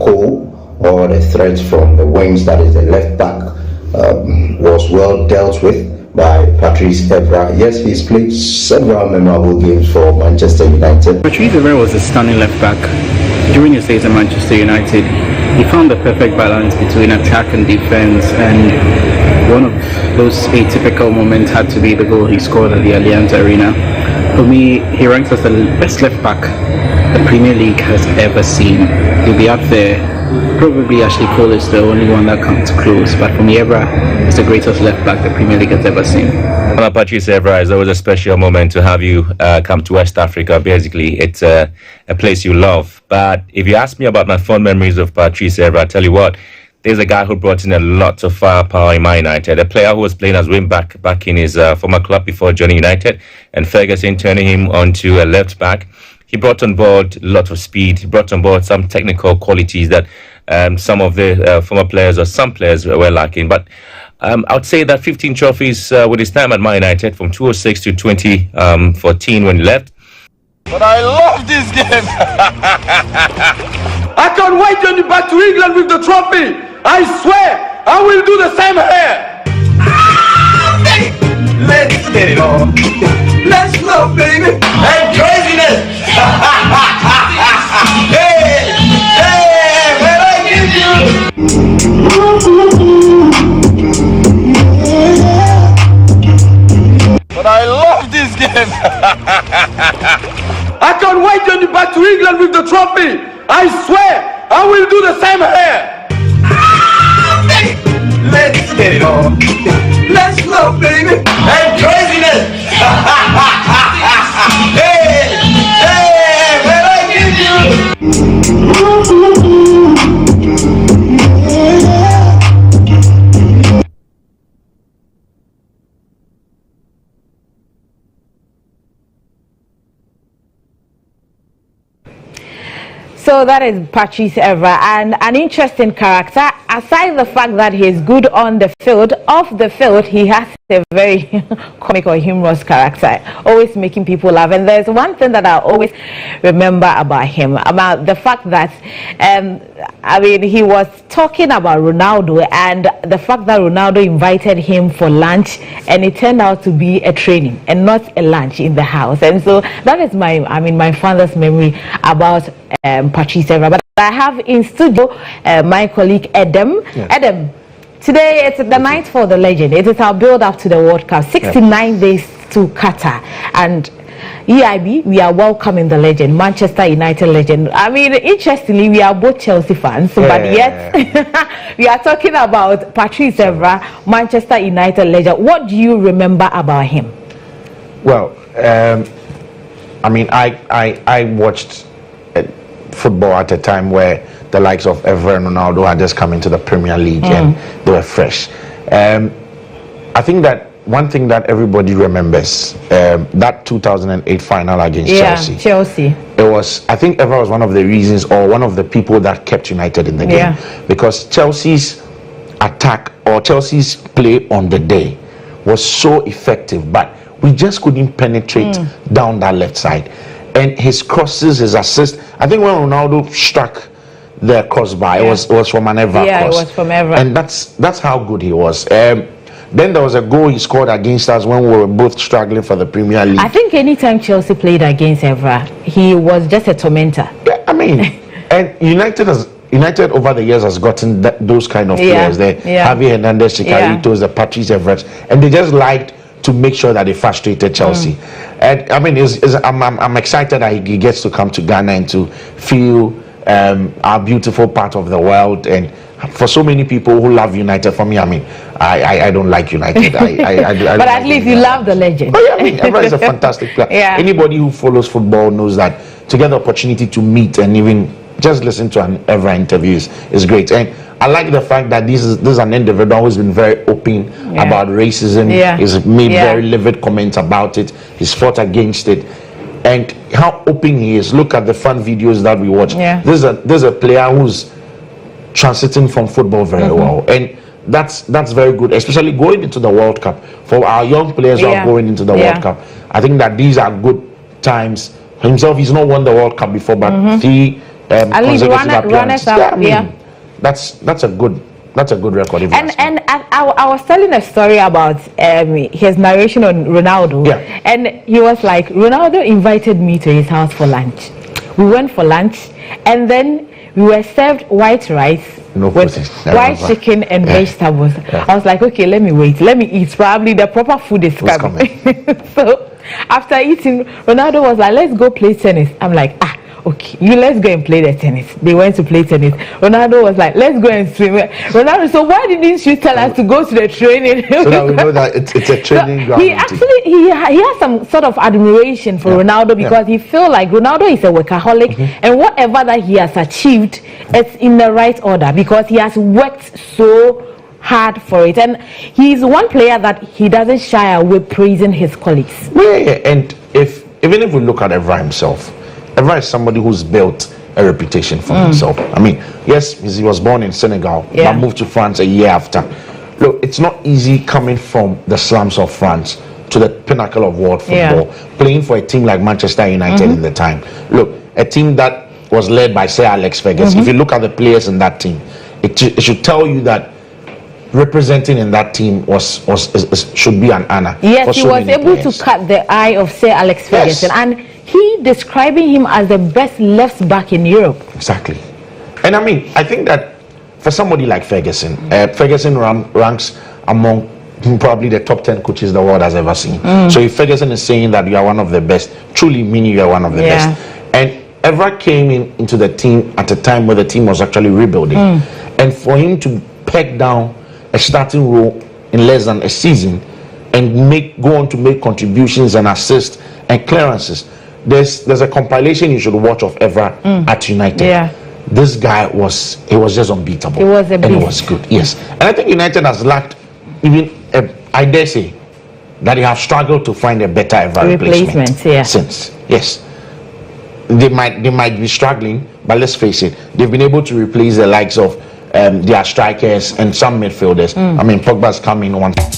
call or the threat from the wings, that is the left back, was well dealt with by Patrice Evra. Yes, he's played several memorable games for Manchester United. Patrice Evra was a stunning left back. During his days at Manchester United, he found the perfect balance between attack and defense, and one of those atypical moments had to be the goal he scored at the Allianz Arena. For me, he ranks as the best left back the Premier League has ever seen. He'll be up there. Probably Ashley Cole is the only one that comes close, but for me, Evra is the greatest left back the Premier League has ever seen. Patrice Evra, it's always a special moment to have you come to West Africa. Basically, it's a place you love. But if you ask me about my fond memories of Patrice Evra, I tell you what, there's a guy who brought in a lot of firepower in Man United, a player who was playing as wing back in his former club before joining United, and Ferguson turning him onto a left back. He brought on board a lot of speed. He brought on board some technical qualities that some of the former players or some players were lacking. But I would say that 15 trophies with his time at Man United from 2006 to 2014 when he left. But I love this game. I can't wait to be back to England with the trophy. I swear I will do the same here. Let's get it on. Let's go, baby. And craziness. Hey, hey, where I give you. But I love this game. I can't wait to be back to England with the trophy. I swear I will do the same here. Let's get it on. Let's go, baby. And craziness. Hey, hey, where I give you. So that is Patrice Evra, and an interesting character. Aside the fact that he is good on the field, off the field he has a very comic or humorous character, always making people laugh. And there's one thing that I always remember about him, about the fact that I mean, he was talking about Ronaldo and the fact that Ronaldo invited him for lunch, and it turned out to be a training and not a lunch in the house. And so that is my father's memory about Patrice Evra. But I have in studio my colleague Adam. Yes. Adam, today it's the night for the legend. It is our build up to the World Cup. 69 days to Qatar, and EIB, we are welcoming the legend, Manchester United legend. I mean, interestingly, we are both Chelsea fans, but yet we are talking about Patrice Evra, Manchester United legend. What do you remember about him? Well, I mean, I watched football at a time where the likes of Evra and Ronaldo had just come into the Premier League and they were fresh. I think that one thing that everybody remembers, that 2008 final against Chelsea. It was, I think Evra was one of the reasons, or one of the people that kept United in the game, because Chelsea's attack or Chelsea's play on the day was so effective, but we just couldn't penetrate down that left side. And his crosses, his assists, I think when Ronaldo struck the crossbar, it was from an Evra cross. Yeah, it was from Evra. And that's how good he was. Then there was a goal he scored against us when we were both struggling for the Premier League. I think anytime Chelsea played against Evra, he was just a tormentor. Yeah, I mean, and United over the years has gotten those kind of players. The Javi Hernandez, Chicaritos, the Patrice Evra, and they just liked to make sure that they frustrated Chelsea. And I mean, I'm excited that he gets to come to Ghana and to feel our beautiful part of the world. And for so many people who love United, for me, I mean, I don't like United. But at least you love the legend. Oh yeah, I mean, Evra is a fantastic player. Anybody who follows football knows that to get the opportunity to meet and even just listen to an Evra interview is great. And I like the fact that this is an individual who's been very open about racism. He's made very livid comments about it. He's fought against it. And how open he is. Look at the fun videos that we watch. There's a player who's transiting from football very well. And that's very good, especially going into the World Cup. For our young players who are going into the World Cup, I think that these are good times. Himself, he's not won the World Cup before, but he at least runners up. Yeah, that's a good record. And I was telling a story about his narration on Ronaldo, and he was like, Ronaldo invited me to his house for lunch. We went for lunch, and then we were served white rice with white chicken and vegetables. I was like, okay, let me wait, let me eat. Probably the proper food is coming. So after eating, Ronaldo was like, let's go play tennis. I'm like, okay, let's go and play the tennis. They went to play tennis. Ronaldo was like, let's go and swim. Ronaldo, so why didn't you tell us to go to the training? So that we know that it's a training ground. He actually he has some sort of admiration for Ronaldo because he feels like Ronaldo is a workaholic, and whatever that he has achieved, it's in the right order because he has worked so hard for it. And he's one player that he doesn't shy away praising his colleagues. And even if we look at Evra himself, Evra is somebody who's built a reputation for himself. I mean, yes, he was born in Senegal, but moved to France a year after. Look, it's not easy coming from the slums of France to the pinnacle of world football, playing for a team like Manchester United in the time. Look, a team that was led by Sir Alex Ferguson. If you look at the players in that team, it should tell you that representing in that team should be an honor. Yes, he was able to cut the eye of Sir Alex Ferguson, and he describing him as the best left back in Europe. Exactly. And I mean, I think that for somebody like Ferguson, Ferguson ranks among probably the top 10 coaches the world has ever seen. So if Ferguson is saying that you are one of the best, truly meaning you are one of the best. And Evra came into the team at a time where the team was actually rebuilding. And for him to peg down a starting role in less than a season and go on to make contributions and assists and clearances, there's a compilation you should watch of Evra at United. This guy was just unbeatable. It was a beast. And it was good. Yes. And I think United has lacked even I dare say that they have struggled to find a better Evra replacement since. Yes. They might be struggling, but let's face it, they've been able to replace the likes of their strikers and some midfielders. I mean, Pogba's come in once.